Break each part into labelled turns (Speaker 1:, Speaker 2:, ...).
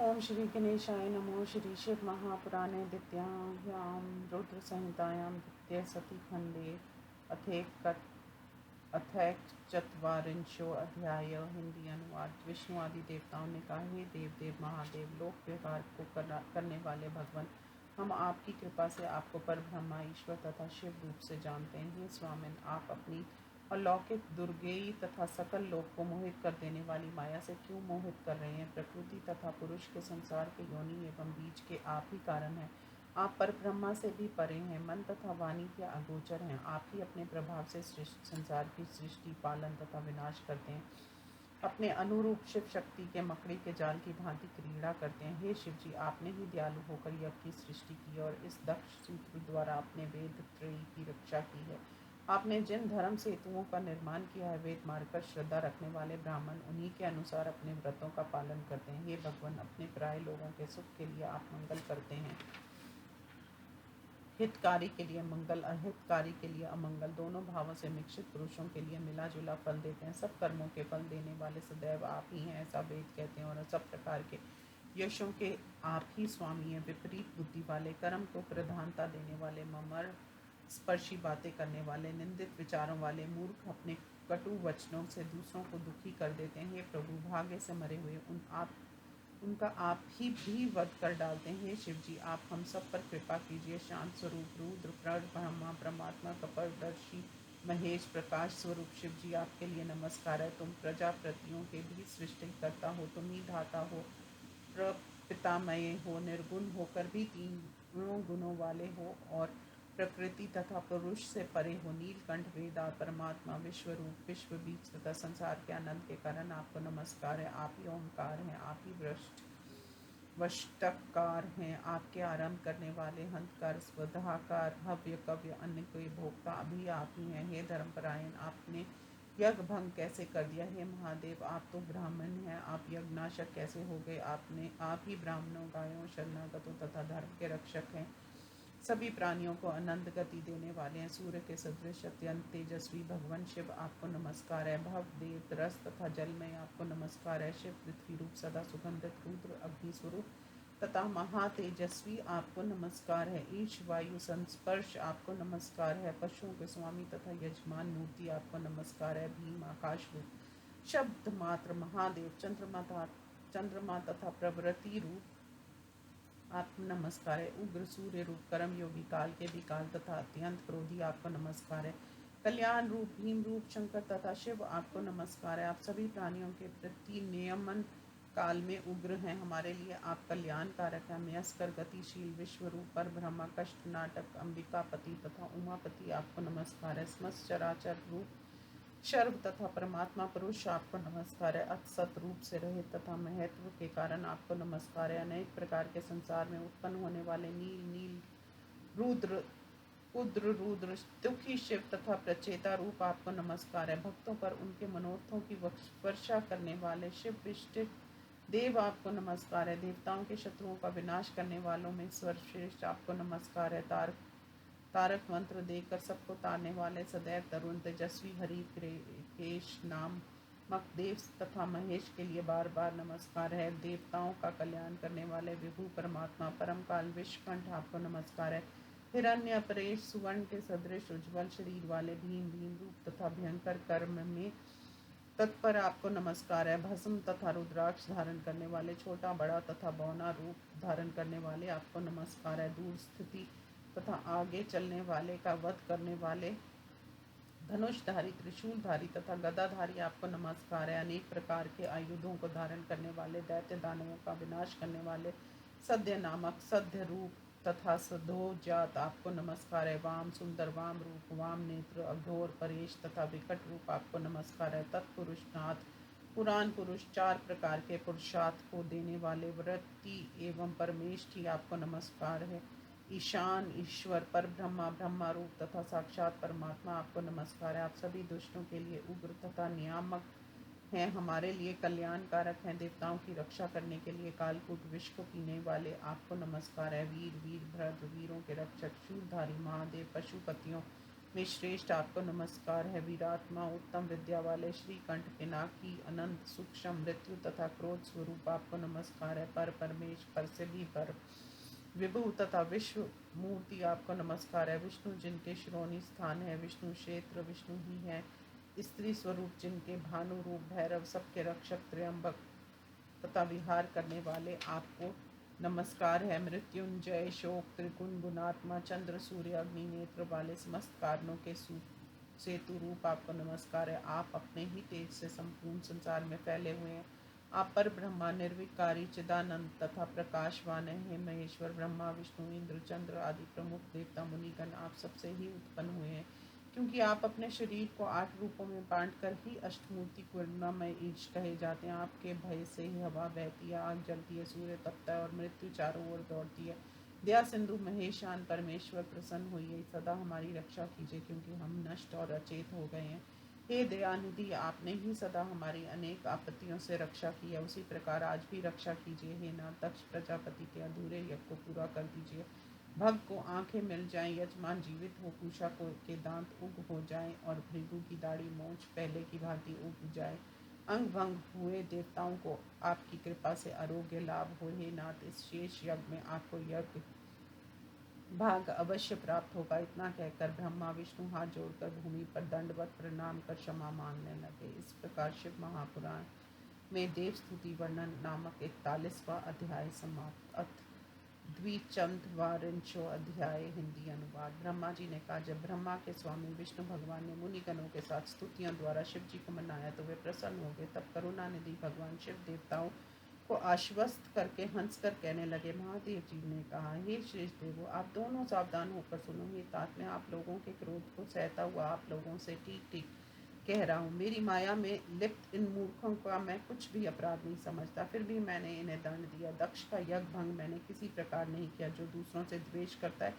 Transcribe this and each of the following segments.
Speaker 1: ओम श्री गणेशाय नमो। श्री शिव महापुराणे द्वितीयायां रुद्र संहितायां द्वितीय सती खंडे अथैकचत्वारिंशो अध्याय। हिंदी अनुवाद। विष्णु आदि देवताओं ने कहा, हे देव देव महादेव, लोक व्यवहार को करने वाले भगवान, हम आपकी कृपा से आपको पर ब्रह्मा ईश्वर तथा शिव रूप से जानते हैं। हे स्वामिन, आप अपनी अलौकिक दुर्गेयी तथा सकल लोक को मोहित कर देने वाली माया से क्यों मोहित कर रहे हैं? प्रकृति तथा पुरुष के संसार के योनि एवं बीज के आप ही कारण हैं। आप पर ब्रह्मा से भी परे हैं, मन तथा वाणी के अगोचर हैं। आप ही अपने प्रभाव से संसार की सृष्टि, पालन तथा विनाश करते हैं। अपने अनुरूप शिव शक्ति के मकड़ी के जाल की भांति क्रीड़ा करते हैं। हे शिव जी, आपने ही दयालु होकर यज्ञ की सृष्टि की और इस दक्ष सूत्र द्वारा अपने वेद त्रयी की रक्षा की है। आपने जिन धर्म सेतुओं का निर्माण किया है, वेद मारकर श्रद्धा रखने वाले ब्राह्मण उन्हीं के अनुसार अपने व्रतों का पालन करते हैं। हे भगवान, अपने प्राय लोगों के सुख के लिए आप मंगल करते हैं। हितकारी के लिए मंगल, अहितकारी के लिए अमंगल, दोनों भावों से मिश्रित पुरुषों के लिए मिला जुला फल देते हैं। सब कर्मों के फल देने वाले सदैव आप ही हैं, ऐसा वेद कहते हैं। और सब प्रकार के यशों के आप ही स्वामी हैं। विपरीत बुद्धि वाले, कर्म को प्रधानता देने वाले, ममर स्पर्शी बातें करने वाले, निंदित विचारों वाले मूर्ख अपने कटु वचनों से दूसरों को दुखी कर देते हैं। हे प्रभु, भाग्य से मरे हुए उनका आप ही भी वध कर डालते हैं। हे शिव जी, आप हम सब पर कृपा कीजिए। शांत स्वरूप रुद्र, प्रण ब्रह्मा, परमात्मा, कपरदर्शी, महेश, प्रकाश स्वरूप शिव जी, आपके लिए नमस्कार है। तुम प्रजापतियों के भी सृष्टि करता हो, तुम ही धाता हो, प्रपितामय हो, निर्गुण होकर भी तीनों गुणों वाले हो और प्रकृति तथा पुरुष से परे हो। नीलकंठ, वेदा, परमात्मा, विश्वरूप, विश्व बीज तथा संसार के आनंद के कारण आपको नमस्कार है। आप ही ओंकार हैं, आप ही वष्टकार हैं, आपके आरंभ करने वाले, हंतकार, स्वधाकार, हव्य, कव्य, अन्य कोई भोक्ता अभी आप ही हैं। हे धर्मपरायण, आपने यज्ञ भंग कैसे कर दिया? हे महादेव, आप तो ब्राह्मण हैं, आप यज्ञनाशक कैसे हो गए? आप ही ब्राह्मणों, गायों, शरणागतों तथा धर्म के रक्षक हैं। सभी प्राणियों को अनंत गति देने वाले हैं। सूर्य के सदृश अत्यंत तेजस्वी भगवान शिव, आपको नमस्कार है। भव, देव, रस तथा जल में आपको नमस्कार है। शिव पृथ्वी रूप, सदा सुगंधित, रुद्र अग्नि स्वरूप तथा महातेजस्वी, आपको नमस्कार है। ईश, वायु, संस्पर्श, आपको नमस्कार है। पशुओं के स्वामी तथा यजमान मूर्ति, आपको नमस्कार है। भीम, आकाश रूप, शब्द मात्र, महादेव, चंद्रमा तथा प्रवृत्ति रूप, आपको नमस्कार है। उग्र सूर्य रूप, कर्म योगी, काल के भी काल तथा अत्यंत क्रोधी, आपको नमस्कार है। कल्याण रूप, भीम रूप, शंकर तथा शिव, आपको नमस्कार है। आप सभी प्राणियों के प्रति नियमन काल में उग्र हैं, हमारे लिए आप कल्याण कारक हैं। मयस्कर, गतिशील, विश्व रूप, पर ब्रह्मा, कष्ट नाटक, अंबिकापति तथा उमापति, आपको नमस्कार है। समस्त चराचर रूप, सर्व तथा परमात्मा पुरुष, आपको नमस्कार है। अतसत रूप से रहित तथा महत्व के कारण आपको नमस्कार है। अनेक प्रकार के संसार में उत्पन्न होने वाले नील, नील, रुद्र, उद्र, रुद्र, दुखी शिव तथा प्रचेता रूप, आपको नमस्कार है। भक्तों पर उनके मनोरथों की वर्षा करने वाले शिव विष्टित देव, आपको नमस्कार है। देवताओं के शत्रुओं का विनाश करने वालों में सर्वश्रेष्ठ, आपको नमस्कार है। तारक मंत्र देकर सबको तारने वाले सदैव तरुण तेजस्वी हरि केश नाम देव तथा महेश के लिए बार बार नमस्कार है। देवताओं का कल्याण करने वाले विभु परमात्मा, परम काल विश्वकंठ, आपको नमस्कार है। हिरण्य, परेश, सुवर्ण के सदृश उज्ज्वल शरीर वाले भीम, भीम रूप तथा भयंकर कर्म में तत्पर, आपको नमस्कार है। भस्म तथा रुद्राक्ष धारण करने वाले, छोटा बड़ा तथा बौना रूप धारण करने वाले, आपको नमस्कार है। दूर स्थिति तथा आगे चलने वाले का वध करने वाले, धनुषधारी, त्रिशूलधारी तथा गदाधारी, आपको नमस्कार है। अनेक प्रकार के आयुधों को धारण करने वाले, दैत्य दानवों का विनाश करने वाले, सद्य नामक सद्य रूप तथा सधोजात, आपको नमस्कार है। वाम, सुंदर वाम रूप, वाम नेत्र, अघोर, परेश तथा विकट रूप, आपको नमस्कार है। तत्पुरुष नाथ, पुराण पुरुष, चार प्रकार के पुरुषार्थ को देने वाले, वृत्ति एवं परमेष्ठी, आपको नमस्कार है। ईशान, ईश्वर, पर ब्रह्मा, ब्रह्मा रूप तथा साक्षात परमात्मा, आपको नमस्कार है। आप सभी दुष्टों के लिए उग्र तथा नियामक हैं, हमारे लिए कल्याण कारक हैं। देवताओं की रक्षा करने के लिए कालकूट विष को पीने वाले, आपको नमस्कार है। वीर, वीरभद्र, वीरों के रक्षक, शूलधारी महादेव, पशुपतियों में श्रेष्ठ आपको नमस्कार है। वीरात्मा उत्तम विद्या वाले श्रीकंठ पिनाकी अनंत सूक्ष्म मृत्यु तथा क्रोध स्वरूप आपको नमस्कार है। पर परमेश्वर से भी पर विभु तथा विश्व मूर्ति आपको नमस्कार है। विष्णु जिनके शिरोनी स्थान है, विष्णु क्षेत्र विष्णु ही है। स्त्री स्वरूप जिनके भानु रूप भैरव सबके रक्षक त्र्यंबक तथा विहार करने वाले आपको नमस्कार है। मृत्युंजय शोक त्रिगुण गुणात्मा चंद्र सूर्य अग्नि नेत्र वाले समस्त कारणों के सेतु रूप आपको नमस्कार है। आप अपने ही तेज से संपूर्ण संसार में फैले हुए हैं। आप पर ब्रह्मा निर्विकारी चिदानंद तथा प्रकाशवान है। महेश्वर ब्रह्मा विष्णु इंद्र चंद्र आदि प्रमुख देवता मुनिगण आप सबसे ही उत्पन्न हुए हैं, क्योंकि आप अपने शरीर को 8 रूपों में बांट कर ही अष्टमूर्ति करुणामय ईश कहे जाते हैं। आपके भय से ही हवा बहती है, आग जलती है, सूर्य तपता है और मृत्यु चारों ओर दौड़ती है। दया सिंधु महेशान परमेश्वर प्रसन्न होइए, सदा हमारी रक्षा कीजिए, क्योंकि हम नष्ट और अचेत हो गए हैं। हे दयानिधि, आपने ही सदा हमारी अनेक आपत्तियों से रक्षा की है, उसी प्रकार आज भी रक्षा कीजिए। हे नाथ, दक्ष प्रजापति के अधूरे यज्ञ को पूरा कर दीजिए। भग को आंखें मिल जाएं, यजमान जीवित हो, पूषा को के दांत उग हो जाएं और भृगु की दाढ़ी मूंछ पहले की भांति उग जाए। अंग भंग हुए देवताओं को आपकी कृपा से आरोग्य लाभ हो। हे नाथ, इस शेष यज्ञ में आपको यज्ञ भाग अवश्य प्राप्त होगा। इतना कहकर ब्रह्मा विष्णु हाथ जोड़कर भूमि पर दंडवत प्रणाम कर क्षमा मांगने लगे। इस प्रकार शिव महापुराण में देव स्तुति वर्णन नामक 41वां अध्याय समाप्त। अथ द्विचंद्वारिंशो अध्याय हिंदी अनुवाद। ब्रह्मा जी ने कहा, जब ब्रह्मा के स्वामी विष्णु भगवान ने मुनिगणों के साथ स्तुतियों द्वारा शिव जी को मनाया तो वे प्रसन्न हो गए। तब करुणानिधि भगवान शिव देवताओं को आश्वस्त करके हंसकर कहने लगे। महादेव जी ने कहा, हे श्रेष्ठ देवो, आप दोनों सावधान होकर सुनो। हे तात में आप लोगों के क्रोध को सहता हुआ आप लोगों से ठीक ठीक कह रहा हूँ। मेरी माया में लिप्त इन मूर्खों का मैं कुछ भी अपराध नहीं समझता, फिर भी मैंने इन्हें दंड दिया। दक्ष का यज्ञ भंग मैंने किसी प्रकार नहीं किया। जो दूसरों से द्वेष करता है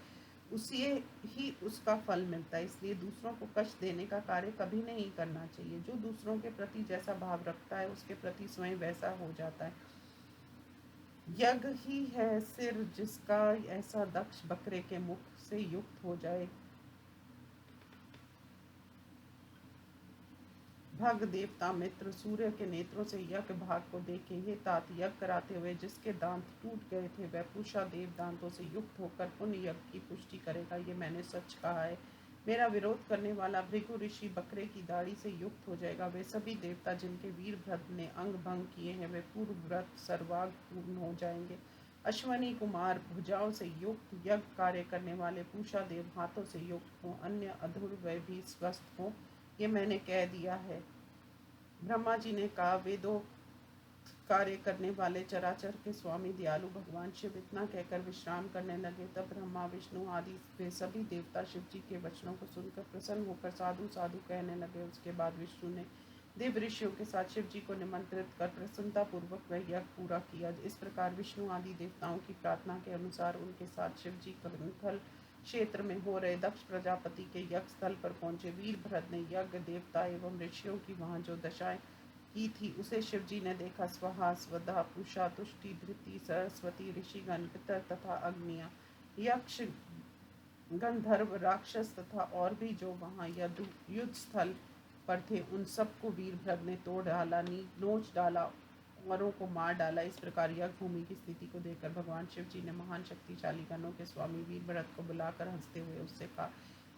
Speaker 1: उसी ही उसका फल मिलता है, इसलिए दूसरों को कष्ट देने का कार्य कभी नहीं करना चाहिए। जो दूसरों के प्रति जैसा भाव रखता है उसके प्रति स्वयं वैसा हो जाता है। यज्ञ ही है सिर जिसका ऐसा दक्ष बकरे के मुख से युक्त हो जाए। भग देवता मित्र सूर्य के नेत्रों से यज्ञ भाग को देखे। हे तात, यज्ञ कराते हुए जिसके दांत टूट गए थे वह पूषा देव दांतों से युक्त होकर पुण्य यज्ञ की पुष्टि करेगा, ये मैंने सच कहा है। मेरा विरोध करने वाला भृगु ऋषि बकरे की दाढ़ी से युक्त हो जाएगा। वे सभी देवता जिनके वीरभद्र ने अंग भंग किए हैं वे पूर्व व्रत सर्वाग पूर्ण हो जाएंगे। अश्वनी कुमार भुजाओं से युक्त यज्ञ कार्य करने वाले पूषा देव हाथों से युक्त हों, अन्य अधुर वे भी स्वस्थ हों, ये मैंने कह दिया है। ब्रह्मा जी ने कहा, वेदों कार्य करने वाले चराचर के स्वामी दयालु भगवान शिव इतना कहकर विश्राम करने लगे। तब ब्रह्मा विष्णु आदि वे सभी देवता शिव जी के वचनों को सुनकर प्रसन्न होकर साधु साधु कहने लगे। उसके बाद विष्णु ने देव ऋषियों के साथ शिव जी को निमंत्रित कर प्रसन्नता पूर्वक वह यज्ञ पूरा किया। इस प्रकार विष्णु आदि देवताओं की प्रार्थना के अनुसार उनके साथ शिव जी कंथल क्षेत्र में हो रहे दक्ष प्रजापति के यज्ञ स्थल पर पहुंचे। वीरभद्र ने यज्ञ देवता एवं ऋषियों की वहां जो दशाएं की थी उसे शिव जी ने देखा। स्वहा स्वधा पूषा तुष्टि धृति सरस्वती ऋषिगण पितर तथा अग्निया यक्ष गंधर्व राक्षस तथा और भी जो वहां युद्ध स्थल पर थे उन सबको वीरभद्र ने तोड़ डाला, नोच डाला, औरों को मार डाला। इस प्रकार यज्ञ भूमि की स्थिति को देखकर भगवान शिव जी ने महान शक्तिशाली गणों के स्वामी वीरभद्र को बुलाकर हंसते हुए उससे कहा,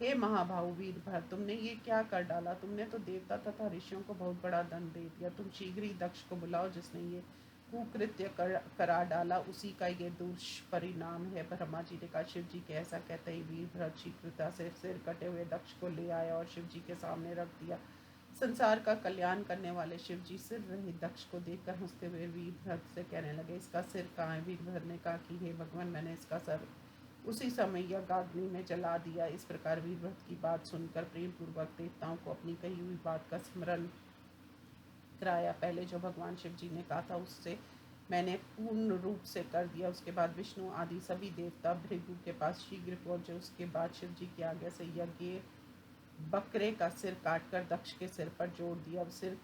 Speaker 1: हे महाभाव वीरभद्र, तुमने ये क्या कर डाला? तुमने तो देवता तथा ऋषियों को बहुत बड़ा दंड दे दिया। तुम शीघ्र ही दक्ष को बुलाओ जिसने ये कुकृत्य करा डाला, उसी का ये दुष्परिणाम है। ब्रह्मा जी ने कहा। शिव जी के ऐसा कहते ही वीरभद्र शीघ्रता से सिर कटे हुए दक्ष को ले आया और शिव जी के सामने रख दिया। संसार का कल्याण करने वाले शिव जी सिर रहित दक्ष को देखकर हंसते हुए वीरभद्र से कहने लगे, इसका सिर कहाँ है? वीरभद्र ने कहा कि हे भगवान, मैंने इसका सर उसी समय यज्ञाग्नि में जला दिया। इस प्रकार वीरभद्र की बात सुनकर प्रेम पूर्वक देवताओं को अपनी कही हुई बात का स्मरण कराया। पहले जो भगवान शिव जी ने कहा था उससे मैंने पूर्ण रूप से कर दिया। उसके बाद विष्णु आदि सभी देवता भृगु के पास शीघ्र पहुंचे। उसके बाद शिव जी की आज्ञा से यज्ञ बकरे का सिर काटकर दक्ष के सिर पर जोड़ दिया। सिर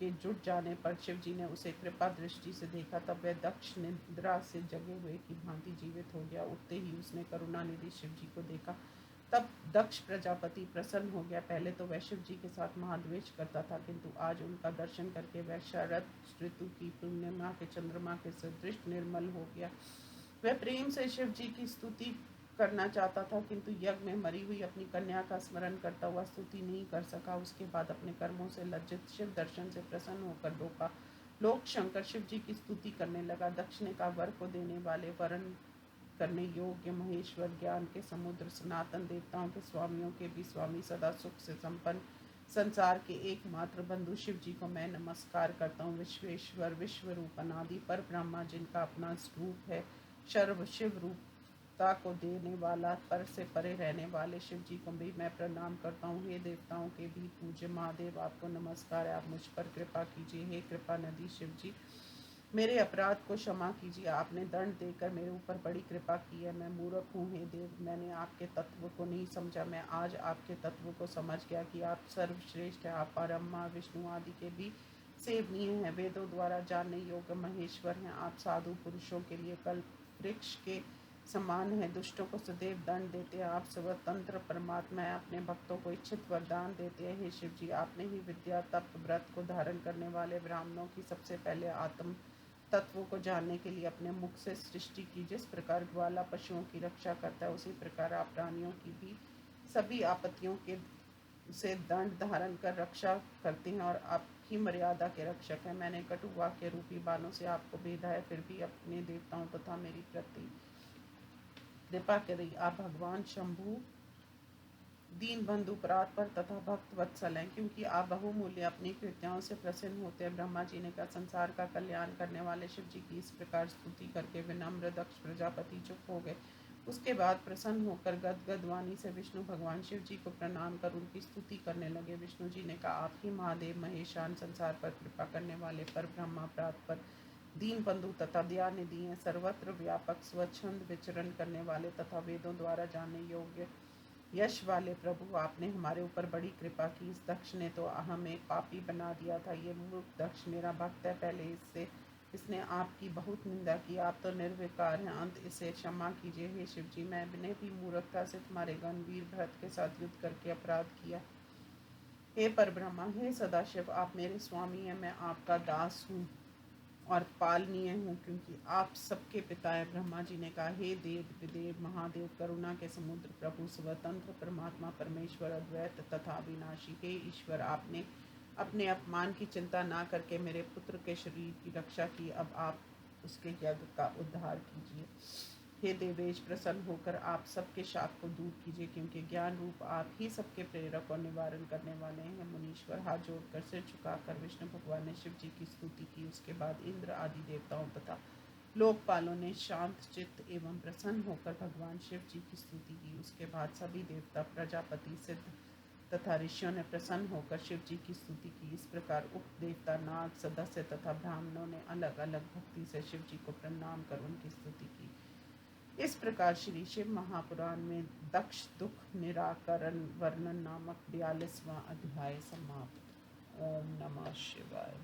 Speaker 1: के जुट जाने पर शिव जी ने उसे कृपा दृष्टि से देखा। तब वह दक्ष निद्रा से जगे हुए की भांति जीवित हो गया। उठते ही उसने करुणानिधि शिव जी को देखा तब दक्ष प्रजापति प्रसन्न हो गया। पहले तो वह शिव जी के साथ महाद्वेष करता था, किंतु आज उनका दर्शन करके वह शरद ऋतु की पूर्णिमा के चंद्रमा के सदृश निर्मल हो गया। वह प्रेम से शिव जी की स्तुति करना चाहता था, किंतु यज्ञ में मरी हुई अपनी कन्या का स्मरण करता हुआ स्तुति नहीं कर सका। उसके बाद अपने कर्मों से लज्जित शिव दर्शन से प्रसन्न होकर लोक शंकर शिव जी की स्तुति करने लगा। दक्ष ने कहा, वर को देने वाले, वरण करने योग्य महेश्वर, ज्ञान के समुद्र, सनातन देवताओं के स्वामियों के भी स्वामी, सदा सुख से संपन्न, संसार के एकमात्र बंधु शिव जी को मैं नमस्कार करता हूँ। विश्वेश्वर, विश्व रूप, अनादि पर ब्रह्मा, जिनका अपना स्वरूप है, सर्व शिव रूपता को देने वाला, पर से परे रहने वाले शिव जी को भी मैं प्रणाम करता हूँ। हे देवताओं के भी पूज्य महादेव, आपको नमस्कार है, आप मुझ पर कृपा कीजिए। हे कृपा नदी शिव जी, मेरे अपराध को क्षमा कीजिए। आपने दंड देकर मेरे ऊपर बड़ी कृपा की है। मैं मूर्ख हूँ हे देव, मैंने आपके तत्व को नहीं समझा। मैं आज आपके तत्व को समझ गया कि आप सर्वश्रेष्ठ हैं। आप परब्रह्मा विष्णु आदि के भी सेवनीय हैं, वेदों द्वारा जानने योग्य महेश्वर हैं। आप साधु पुरुषों के लिए कल्प वृक्ष के समान है, दुष्टों को सदैव दंड देते हैं। आप स्वतंत्र परमात्मा है, अपने भक्तों को इच्छित वरदान देते हैं। हे शिव जी, आपने ही विद्या तप व्रत को धारण करने वाले ब्राह्मणों की सबसे पहले आत्म तत्वों को जानने के लिए अपने मुख से सृष्टि की। जिस प्रकार ग्वाला पशुओं की रक्षा करता है, उसी प्रकार आप प्राणियों की भी सभी आपत्तियों के से दंड धारण कर रक्षा करते हैं और आपकी मर्यादा के रक्षक हैं। मैंने कटु वाक्य रूपी बालों से आपको भेदा है, फिर भी अपने देवताओं तथा मेरी प्रति कृपा करी। आप भगवान शंभु दीन बंधु परात्पर तथा भक्त वत्सल हैं, क्योंकि आप बहुमूल्य अपनी कृत्याओं से प्रसन्न होते हैं। ब्रह्मा जी ने कहा, संसार का कल्याण करने वाले शिव जी की इस प्रकार स्तुति करके विनम्र दक्ष प्रजापति चुप हो गए। उसके बाद प्रसन्न होकर गदगद वाणी से विष्णु भगवान शिव जी को प्रणाम कर उनकी स्तुति करने लगे। विष्णु जी ने कहा, आप ही महादेव महेशान, संसार पर कृपा करने वाले, पर ब्रह्मा परात्पर दीन बंधु तथा दयानिधि हैं, सर्वत्र व्यापक, स्वच्छंद विचरण करने वाले तथा वेदों द्वारा जानने योग्य यश वाले प्रभु, आपने हमारे ऊपर बड़ी कृपा की। इस दक्ष ने तो हमें पापी बना दिया था। ये मूर्ख दक्ष मेरा भक्त है, पहले इसने आपकी बहुत निंदा की। आप तो निर्विकार हैं, अंत इसे क्षमा कीजिए। हे शिव जी, मैंने भी मूर्खता से तुम्हारे गणवीर भरत के साथ युद्ध करके अपराध किया। हे परब्रह्मा, हे सदाशिव, आप मेरे स्वामी हैं, मैं आपका दास हूँ और पालनीय हूँ, क्योंकि आप सबके पिता हैं। ब्रह्मा जी ने कहा, हे देव विदेव महादेव, करुणा के समुद्र, प्रभु स्वतंत्र परमात्मा परमेश्वर, अद्वैत तथा अविनाशी, हे ईश्वर, आपने अपने अपमान की चिंता ना करके मेरे पुत्र के शरीर की रक्षा की। अब आप उसके यज्ञ का उद्धार कीजिए। हे देवेश, प्रसन्न होकर आप सबके शाप को दूर कीजिए, क्योंकि ज्ञान रूप आप ही सबके प्रेरक और निवारण करने वाले हैं। मुनीश्वर हाथ जोड़कर सिर झुकाकर विष्णु भगवान ने शिव जी की स्तुति की। उसके बाद इंद्र आदि देवताओं तथा लोकपालों ने शांत चित्त एवं प्रसन्न होकर भगवान शिव जी की स्तुति की। उसके बाद सभी देवता, प्रजापति, सिद्ध तथा ऋषियों ने प्रसन्न होकर शिव जी की स्तुति की। इस प्रकार उक्त देवता, नाग, सदस्य तथा ब्राह्मणों ने अलग अलग भक्ति से शिव जी को प्रणाम कर उनकी स्तुति की। इस प्रकार श्री शिव महापुराण में दक्ष दुख निराकरण वर्णन नामक 42वां अध्याय समाप्त। ओम नमः शिवाय।